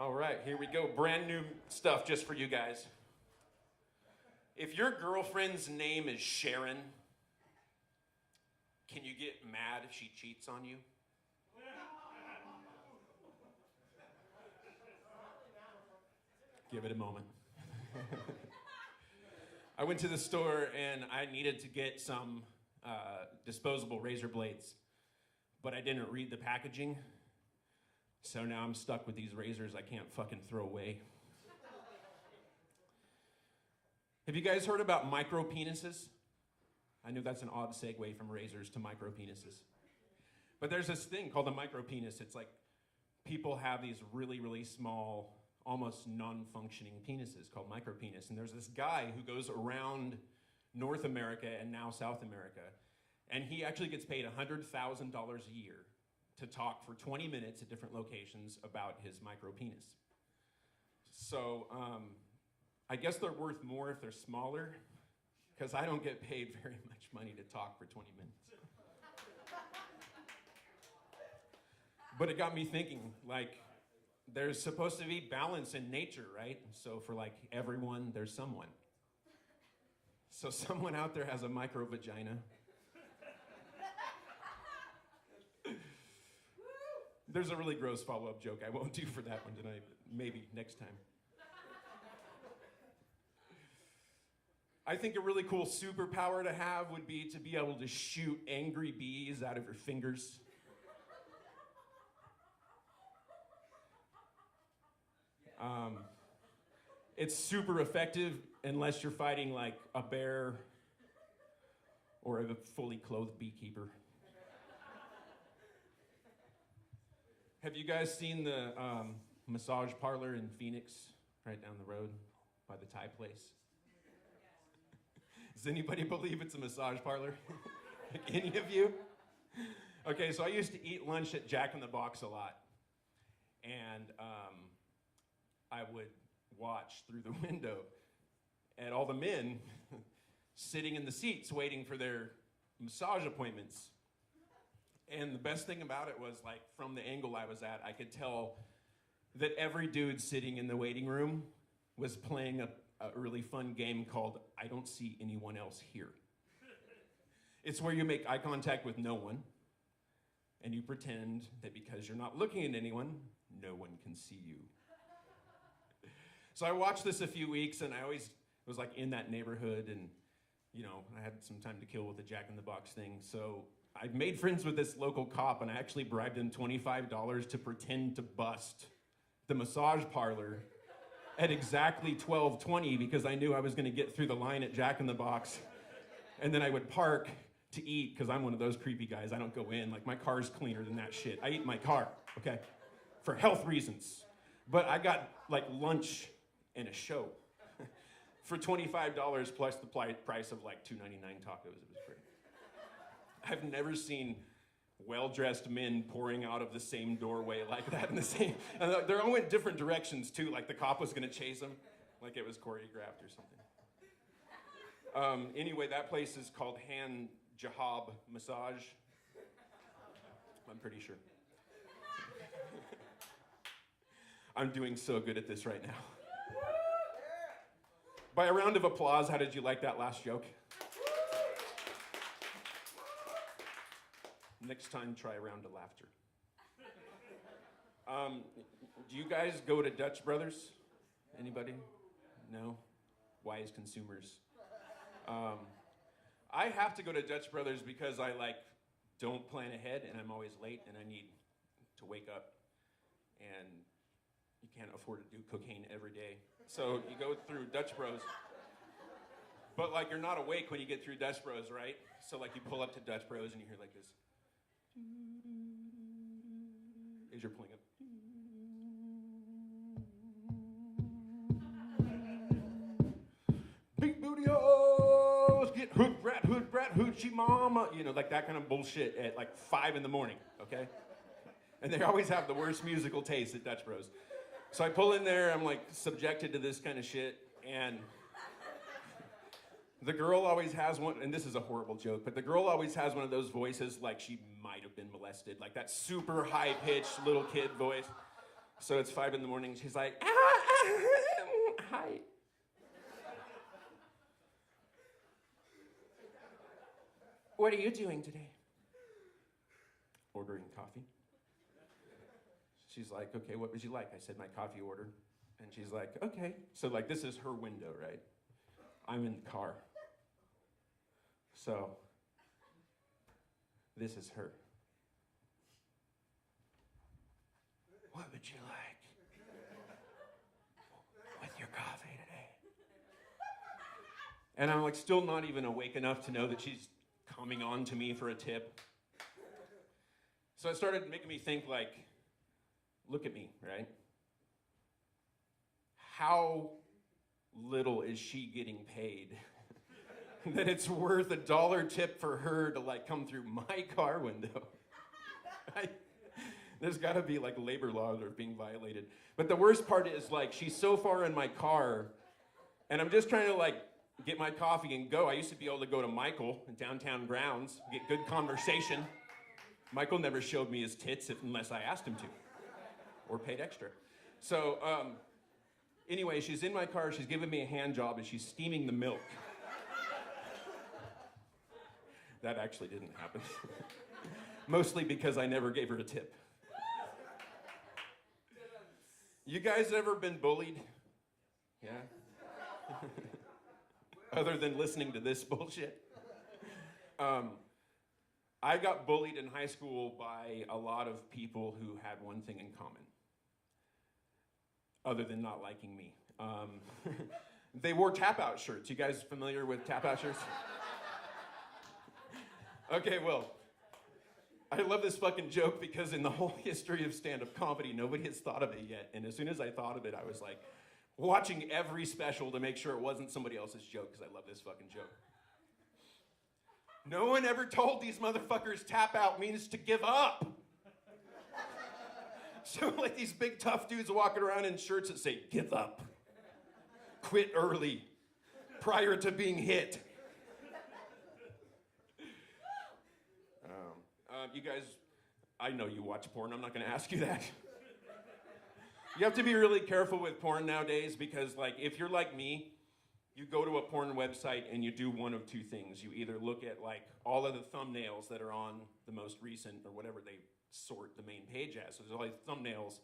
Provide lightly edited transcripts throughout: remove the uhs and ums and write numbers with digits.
All right, here we go. Brand new stuff just for you guys. If your girlfriend's name is Sharon, can you get mad if she cheats on you? Give it a moment. I went to the store and I needed to get some disposable razor blades, but I didn't read the packaging. So now I'm stuck with these razors I can't fucking throw away. Have you guys heard about micro penises? I know that's an odd segue from razors to micro penises. But there's this thing called a micro penis. It's like people have these really, really small, almost non-functioning penises called micro penis. And there's this guy who goes around North America and now South America, and he actually gets paid $100,000 a year to talk for 20 minutes at different locations about his micro penis. So I guess they're worth more if they're smaller, because I don't get paid very much money to talk for 20 minutes. But it got me thinking, like, there's supposed to be balance in nature, right? So for like everyone, there's someone. So someone out there has a micro vagina. There's a really gross follow-up joke I won't do for that one tonight, but maybe next time. I think a really cool superpower to have would be to be able to shoot angry bees out of your fingers. It's super effective unless you're fighting like a bear or a fully clothed beekeeper. Have you guys seen the massage parlor in Phoenix, right down the road by the Thai place? Does anybody believe it's a massage parlor? Like any of you? Okay, so I used to eat lunch at Jack in the Box a lot. And I would watch through the window at all the men sitting in the seats waiting for their massage appointments. And the best thing about it was, like, from the angle I was at, I could tell that every dude sitting in the waiting room was playing a really fun game called I Don't See Anyone Else Here. It's where you make eye contact with no one, and you pretend that because you're not looking at anyone, no one can see you. So I watched this a few weeks, and I always was like in that neighborhood, and you know, I had some time to kill with the Jack in the Box thing. So I made friends with this local cop, and I actually bribed him $25 to pretend to bust the massage parlor at exactly 12:20 because I knew I was going to get through the line at Jack in the Box, and then I would park to eat because I'm one of those creepy guys. I don't go in. Like, my car's cleaner than that shit. I eat in my car, okay, for health reasons. But I got like lunch and a show for $25 plus the price of like $2.99 tacos. It was great. I've never seen well-dressed men pouring out of the same doorway like that in the same, and they all went different directions too, like the cop was gonna chase them, like it was choreographed or something. Anyway, that place is called Hand Jahab Massage. I'm pretty sure. I'm doing so good at this right now. By a round of applause, how did you like that last joke? Next time, try a round of laughter. Do you guys go to Dutch Brothers? Anybody? No? Wise consumers. I have to go to Dutch Brothers because I don't plan ahead and I'm always late and I need to wake up, and you can't afford to do cocaine every day. So you go through Dutch Bros. But like, you're not awake when you get through Dutch Bros, right? So like, you pull up to Dutch Bros and you hear like this. As you're pulling up. Big booty-os, get hood rat, hoochie mama. You know, like that kind of bullshit at like 5 a.m, okay? And they always have the worst musical taste at Dutch Bros. So I pull in there, I'm like subjected to this kind of shit, and the girl always has one, and this is a horrible joke, but the girl always has one of those voices like she might have been molested, like that super high-pitched little kid voice. So it's 5 in the morning. She's like, hi. What are you doing today? Ordering coffee. She's like, okay, what would you like? I said, my coffee order. And she's like, okay. So like, this is her window, right? I'm in the car. So this is her. What would you like with your coffee today? And I'm like still not even awake enough to know that she's coming on to me for a tip. So it started making me think like, look at me, right? How little is she getting paid that it's worth $1 tip for her to like come through my car window? There's got to be like labor laws that are being violated. But the worst part is like she's so far in my car, and I'm just trying to like get my coffee and go. I used to be able to go to Michael in downtown grounds, get good conversation. Michael never showed me his tits unless I asked him to, or paid extra. So anyway, she's in my car. She's giving me a hand job, and she's steaming the milk. That actually didn't happen. Mostly because I never gave her a tip. You guys ever been bullied? Yeah? Other than listening to this bullshit? I got bullied in high school by a lot of people who had one thing in common, other than not liking me. They wore tap-out shirts. You guys familiar with tap-out shirts? Okay, well, I love this fucking joke because in the whole history of stand-up comedy, nobody has thought of it yet. And as soon as I thought of it, I was like watching every special to make sure it wasn't somebody else's joke because I love this fucking joke. No one ever told these motherfuckers tap out means to give up. So like these big tough dudes walking around in shirts that say, give up, quit early, prior to being hit. You guys, I know you watch porn. I'm not going to ask you that. You have to be really careful with porn nowadays because, like, if you're like me, you go to a porn website and you do one of two things. You either look at, like, all of the thumbnails that are on the most recent or whatever they sort the main page as. So there's all these thumbnails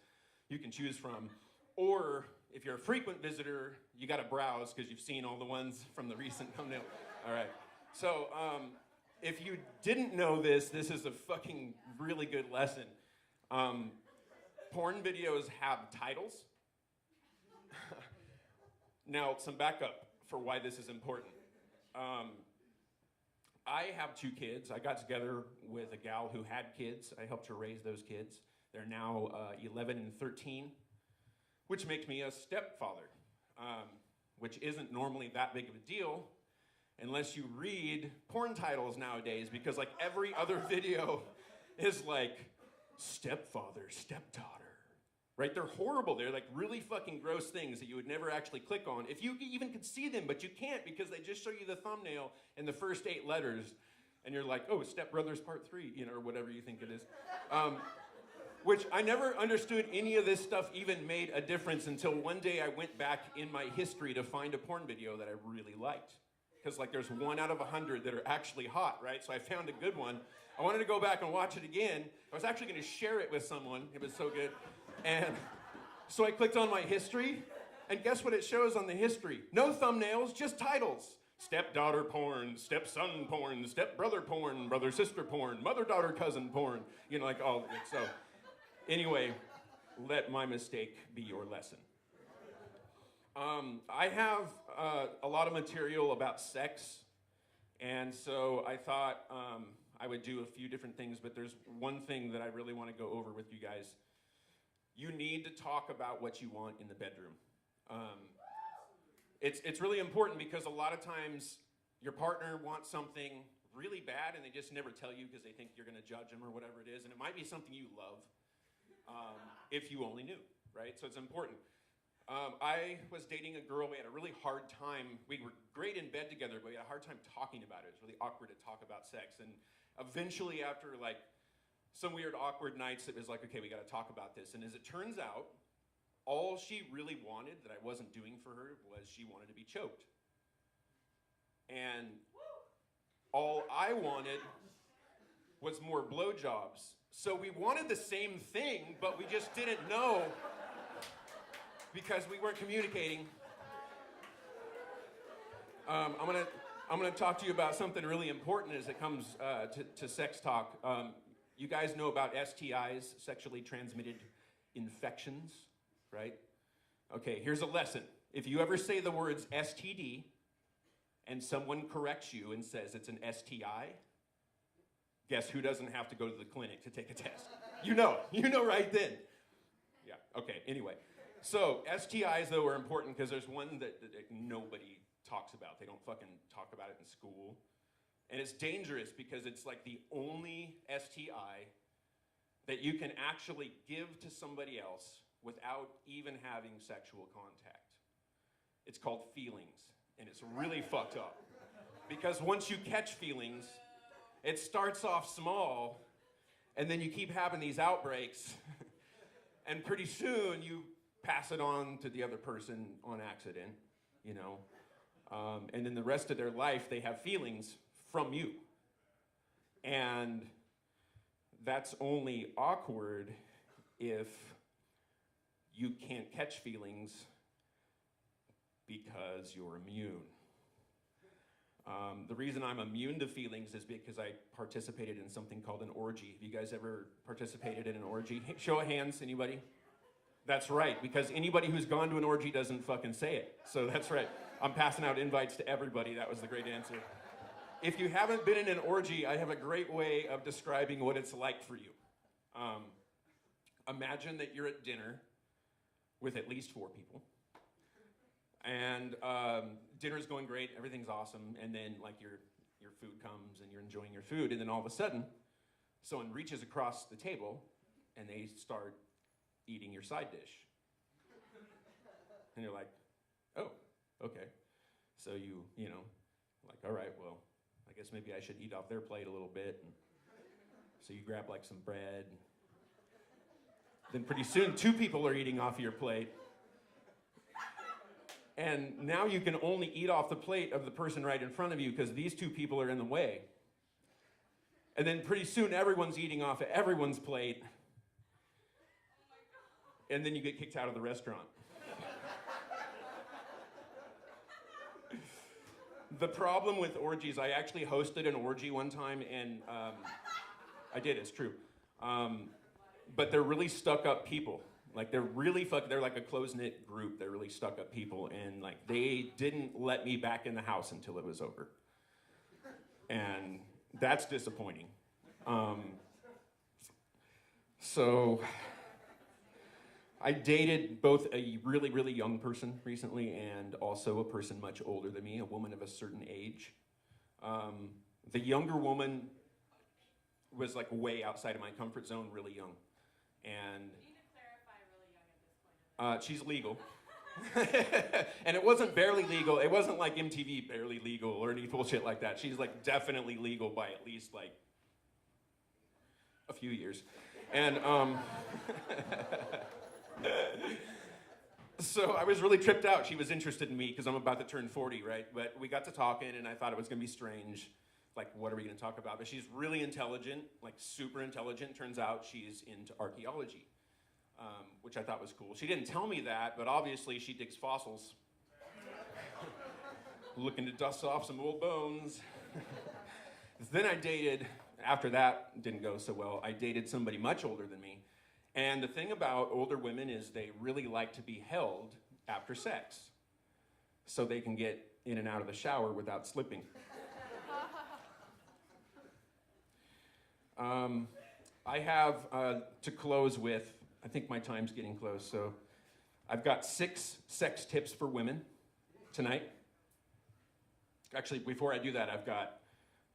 you can choose from. Or if you're a frequent visitor, you got to browse because you've seen all the ones from the recent thumbnail. All right. So, if you didn't know this, this is a fucking really good lesson. Porn videos have titles. Now, some backup for why this is important. I have 2 kids. I got together with a gal who had kids. I helped her raise those kids. They're now 11 and 13, which makes me a stepfather, which isn't normally that big of a deal unless you read porn titles nowadays, because like every other video is like stepfather, stepdaughter, right? They're horrible. They're like really fucking gross things that you would never actually click on. If you even could see them, but you can't because they just show you the thumbnail and the first 8 letters, and you're like, oh, Step Brothers Part 3, you know, or whatever you think it is. Which I never understood any of this stuff even made a difference until one day I went back in my history to find a porn video that I really liked. Because like there's 1 out of 100 that are actually hot, right? So I found a good one. I wanted to go back and watch it again. I was actually going to share it with someone. It was so good. And so I clicked on my history, and guess what it shows on the history? No thumbnails, just titles. Stepdaughter porn, stepson porn, stepbrother porn, brother-sister porn, mother-daughter-cousin porn. You know, like all of it. So anyway, let my mistake be your lesson. I have a lot of material about sex, and so I thought I would do a few different things, but there's one thing that I really want to go over with you guys. You need to talk about what you want in the bedroom. It's really important because a lot of times your partner wants something really bad and they just never tell you because they think you're going to judge them or whatever it is, and it might be something you love if you only knew, right? So it's important. I was dating a girl. We had a really hard time. We were great in bed together, but we had a hard time talking about it. It was really awkward to talk about sex. And eventually, after like some weird awkward nights, it was like, okay, we got to talk about this. And as it turns out, all she really wanted that I wasn't doing for her was she wanted to be choked. And all I wanted was more blowjobs. So we wanted the same thing, but we just didn't know because we weren't communicating. I'm gonna talk to you about something really important as it comes to sex talk. You guys know about STIs, sexually transmitted infections, right? Okay, here's a lesson. If you ever say the words STD and someone corrects you and says it's an STI, guess who doesn't have to go to the clinic to take a test? You know right then. Yeah, okay, anyway. So STIs, though, are important because there's one that nobody talks about. They don't fucking talk about it in school. And it's dangerous because it's like the only STI that you can actually give to somebody else without even having sexual contact. It's called feelings, and it's really fucked up. Because once you catch feelings, it starts off small, and then you keep having these outbreaks, and pretty soon you pass it on to the other person on accident, you know? And then the rest of their life, they have feelings from you. And that's only awkward if you can't catch feelings because you're immune. The reason I'm immune to feelings is because I participated in something called an orgy. Have you guys ever participated in an orgy? Show of hands, anybody? That's right, because anybody who's gone to an orgy doesn't fucking say it. So that's right. I'm passing out invites to everybody. That was the great answer. If you haven't been in an orgy, I have a great way of describing what it's like for you. Imagine that you're at dinner with at least 4 people. And dinner's going great, everything's awesome, and then like your food comes and you're enjoying your food, and then all of a sudden, someone reaches across the table and they start eating your side dish. And you're like, oh, okay. So you know, like, all right, well, I guess maybe I should eat off their plate a little bit. And so you grab like some bread. Then pretty soon 2 people are eating off of your plate. And now you can only eat off the plate of the person right in front of you because these 2 people are in the way. And then pretty soon everyone's eating off of everyone's plate. And then you get kicked out of the restaurant. The problem with orgies, I actually hosted an orgy one time, and I did, it's true. But they're really stuck-up people. Like, they're like a close-knit group. They're really stuck-up people, and like, they didn't let me back in the house until it was over. And that's disappointing. So I dated both a really, really young person recently and also a person much older than me, a woman of a certain age. The younger woman was like way outside of my comfort zone, really young. And You need to clarify really young at this point. she's legal. And it wasn't barely legal. It wasn't like MTV barely legal or any bullshit like that. She's like definitely legal by at least like a few years. And so I was really tripped out. She was interested in me because I'm about to turn 40, right? But we got to talking and I thought it was gonna be strange. Like, what are we gonna talk about? But she's really intelligent, like super intelligent. Turns out she's into archaeology, which I thought was cool. She didn't tell me that, but obviously she digs fossils. Looking to dust off some old bones. Then I dated, after that didn't go so well, I dated somebody much older than me. And the thing about older women is they really like to be held after sex so they can get in and out of the shower without slipping. I have, to close with, I think my time's getting close, so I've got 6 sex tips for women tonight. Actually, before I do that, I've got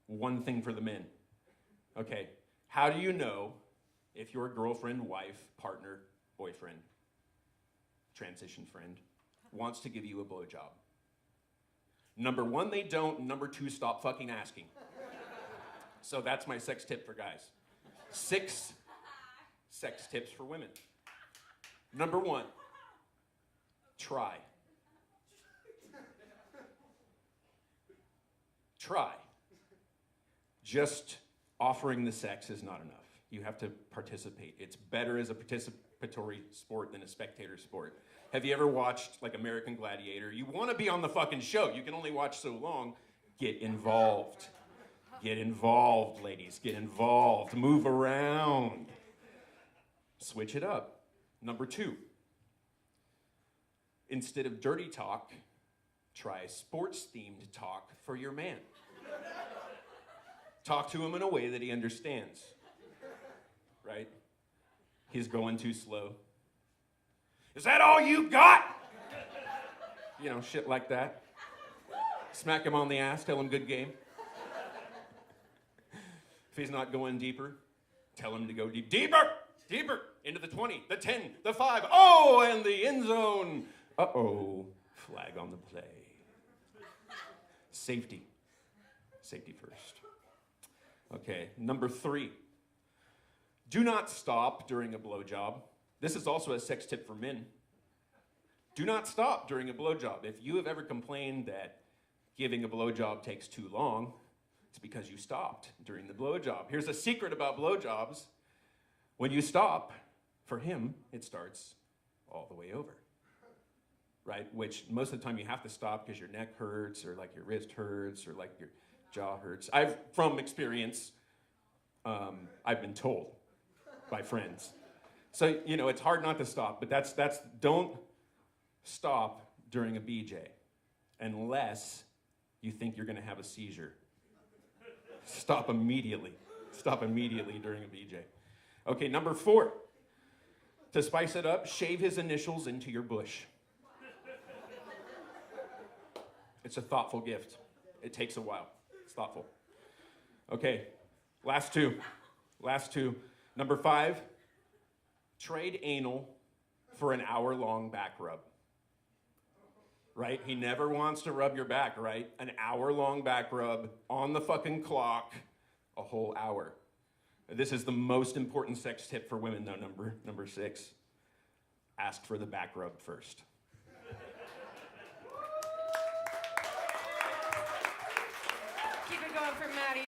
one thing for the men. Okay, how do you know if your girlfriend, wife, partner, boyfriend, transition friend wants to give you a blowjob? Number 1, they don't. Number 2, stop fucking asking. So that's my sex tip for guys. 6 sex tips for women. Number 1, Try. Try. Just offering the sex is not enough. You have to participate. It's better as a participatory sport than a spectator sport. Have you ever watched like American Gladiator? You want to be on the fucking show. You can only watch so long. Get involved. Get involved, ladies. Get involved. Move around. Switch it up. Number 2. Instead of dirty talk, try sports-themed talk for your man. Talk to him in a way that he understands. Right? He's going too slow. Is that all you got? You know, shit like that. Smack him on the ass, tell him good game. If he's not going deeper, tell him to go deep. Deeper! Deeper! Into the 20, the 10, the 5. Oh, and the end zone. Uh-oh. Flag on the play. Safety. Safety first. Okay, number 3. Do not stop during a blowjob. This is also a sex tip for men. Do not stop during a blowjob. If you have ever complained that giving a blowjob takes too long, it's because you stopped during the blowjob. Here's a secret about blowjobs. When you stop, for him, it starts all the way over. Right? Which most of the time you have to stop because your neck hurts or like your wrist hurts or like your jaw hurts. From experience, I've been told by friends. So, you know, it's hard not to stop, but don't stop during a BJ unless you think you're gonna have a seizure. Stop immediately. Stop immediately during a BJ. Okay, number 4. To spice it up, shave his initials into your bush. It's a thoughtful gift. It takes a while. It's thoughtful. Okay, last two. Number 5, trade anal for an hour-long back rub. Right? He never wants to rub your back, right? An hour-long back rub on the fucking clock, a whole hour. This is the most important sex tip for women, though, number 6. Ask for the back rub first. Keep it going for Matty.